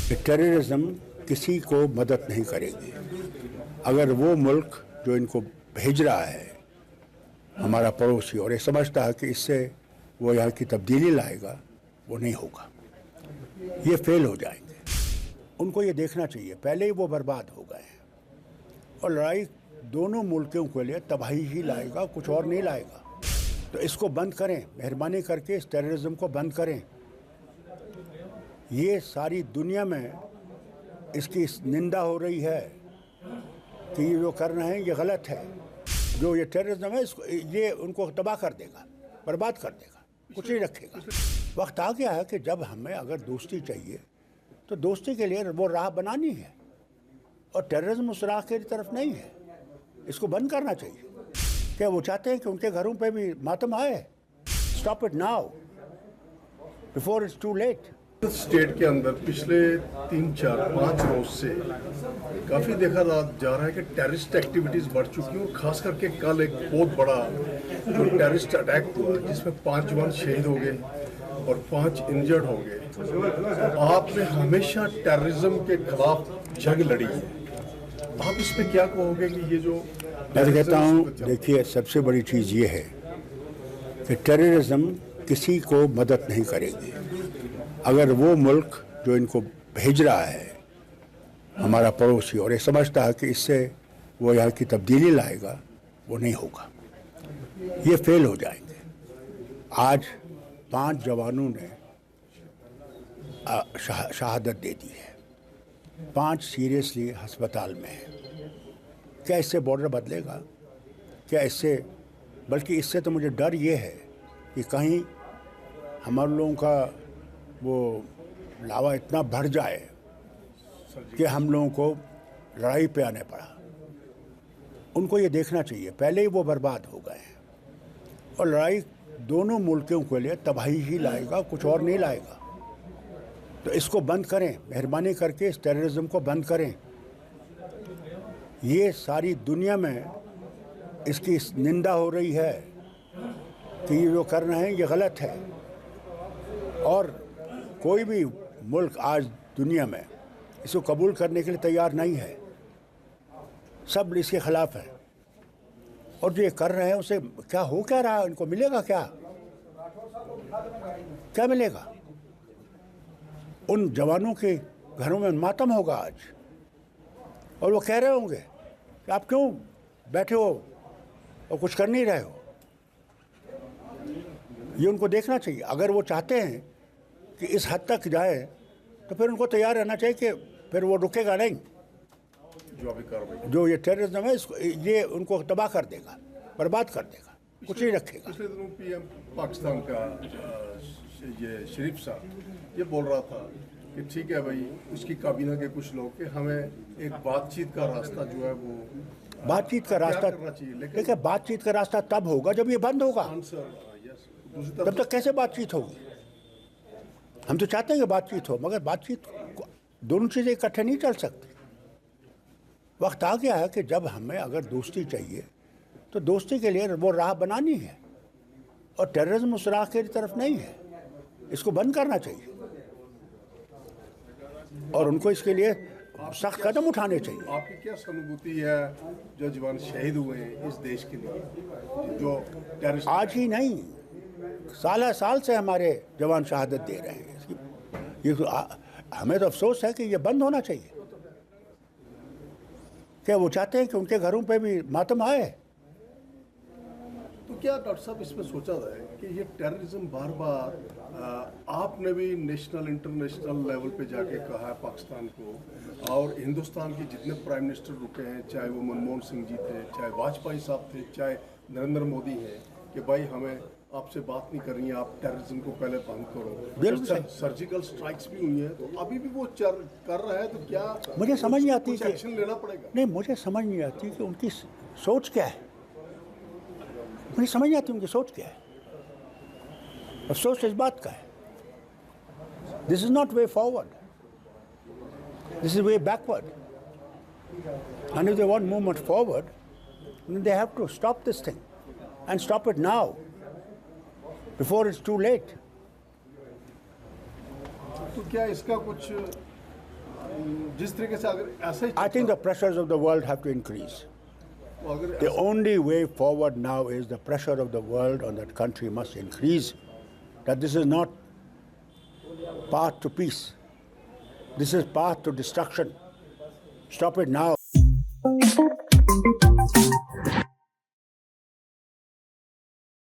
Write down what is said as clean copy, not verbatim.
कि टेररिज्म किसी को मदद नहीं करेगी। अगर वो मुल्क जो इनको भेज रहा है हमारा पड़ोसी और ये समझता है कि इससे वो यहाँ की तब्दीली लाएगा, वो नहीं होगा, ये फेल हो जाएंगे। उनको ये देखना चाहिए पहले ही वो बर्बाद हो गए हैं और लड़ाई दोनों मुल्कों के लिए तबाही ही लाएगा, कुछ और नहीं लाएगा। तो इसको बंद करें, मेहरबानी करके इस टेररिज्म को बंद करें। ये सारी दुनिया में इसकी निंदा हो रही है कि ये जो कर रहे हैं ये गलत है। जो ये टेररिज्म है इसको ये उनको तबाह कर देगा, बर्बाद कर देगा, कुछ नहीं रखेगा। वक्त आ गया है कि जब हमें अगर दोस्ती चाहिए तो दोस्ती के लिए वो राह बनानी है और टेररिज्म उस राह की तरफ नहीं है। इसको बंद करना चाहिए। क्या वो चाहते हैं कि उनके घरों पे भी मातम आए? Stop it now before it's too late. State के अंदर पिछले 3, 4, 5 रोज से काफ़ी देखा जा रहा है कि टेररिस्ट एक्टिविटीज़ बढ़ चुकी हैं और ख़ास करके कल एक बहुत बड़ा जो टेररिस्ट अटैक हुआ जिसमें 5 जवान शहीद हो गए और 5 इंजर्ड हो गए। आपने हमेशा टेररिज्म के खिलाफ जंग लड़ी है, आप इस पे क्या कहोगे कि ये जो मैं कहता हूँ, देखिए सबसे बड़ी चीज़ ये है कि टेररिज्म किसी को मदद नहीं करेगी। अगर वो मुल्क जो इनको भेज रहा है हमारा पड़ोसी और ये समझता है कि इससे वो यहाँ की तब्दीली लाएगा, वो नहीं होगा, ये फेल हो जाएंगे। आज 5 जवानों ने शहादत दे दी है, 5 सीरियसली अस्पताल में हैं। क्या इससे बॉर्डर बदलेगा? क्या इससे, बल्कि इससे तो मुझे डर ये है कि कहीं हमारे लोगों का वो लावा इतना बढ़ जाए कि हम लोगों को लड़ाई पे आने पड़ा। उनको ये देखना चाहिए पहले ही वो बर्बाद हो गए हैं और लड़ाई दोनों मुल्कों के लिए तबाही ही लाएगा, कुछ और नहीं लाएगा। तो इसको बंद करें, मेहरबानी करके इस टेररिज्म को बंद करें। ये सारी दुनिया में इसकी निंदा हो रही है कि ये जो कर रहे हैं ये गलत है और कोई भी मुल्क आज दुनिया में इसको कबूल करने के लिए तैयार नहीं है। सब इसके खिलाफ है और जो ये कर रहे हैं उसे क्या हो क्या रहा है, इनको मिलेगा क्या? क्या मिलेगा? उन जवानों के घरों में मातम होगा आज और वो कह रहे होंगे कि आप क्यों बैठे हो और कुछ कर नहीं रहे हो। ये उनको देखना चाहिए। अगर वो चाहते हैं कि इस हद तक जाए तो फिर उनको तैयार रहना चाहिए कि फिर वो रुकेगा नहीं। जो ये टेररिज्म है इसको ये उनको तबाह कर देगा, बर्बाद कर देगा, कुछ नहीं रखेगा। पिछले दिनों पीएम पाकिस्तान का ये शरीफ साहब ये बोल रहा था कि ठीक है भाई, उसकी काबीना के कुछ लोग कि हमें एक बातचीत का रास्ता जो है वो बातचीत का रास्ता करना चाहिए, लेकिन बातचीत का रास्ता तब होगा जब ये बंद होगा। तब तक कैसे बातचीत होगी? हम तो चाहते हैं कि बातचीत हो, मगर बातचीत दोनों चीज़ें इकट्ठे नहीं चल सकती। वक्त आ गया है कि जब हमें अगर दोस्ती चाहिए तो दोस्ती के लिए वो राह बनानी है और टेररिज्म उस राह की तरफ नहीं है। इसको बंद करना चाहिए और उनको इसके लिए सख्त कदम उठाने चाहिए। आपकी क्या सहानुभूति है जो जवान शहीद हुए हैं इस देश के लिए, जो टेररिस्ट? आज ही नहीं, साल से हमारे जवान शहादत दे रहे हैं। ये तो हमें तो अफसोस है कि ये बंद होना चाहिए। क्या वो चाहते हैं कि उनके घरों पे भी मातम आए? तो क्या डॉक्टर साहब इसमें सोचा है कि ये टेररिज्म बार बार आपने भी नेशनल इंटरनेशनल लेवल पे जाके कहा है पाकिस्तान को, और हिंदुस्तान के जितने प्राइम मिनिस्टर रुके हैं, चाहे वो मनमोहन सिंह जी थे, चाहे वाजपेयी साहब थे, चाहे नरेंद्र मोदी हैं, कि भाई हमें आपसे बात नहीं करनी है, आप टेररिज्म को पहले बंद करो। सर्जिकल स्ट्राइक्स भी हुई है तो अभी भी वो कर रहा है, तो क्या मुझे समझ नहीं आती कि एक्शन लेना पड़ेगा? नहीं, मुझे समझ नहीं आती कि उनकी सोच क्या है। मुझे समझ नहीं आती उनकी सोच क्या है। अफसोस इस बात का है। This is not way forward, this is way backward. And if they want movement forward, they have to stop this thing and stop it now before it's too late. तो क्या इसका कुछ जिस तरीके से अगर ऐसा ही I think the pressures of the world have to increase. तो अगर The only way forward now is the pressure of the world on that country must increase. That this is not path to peace. This is path to destruction. Stop it now.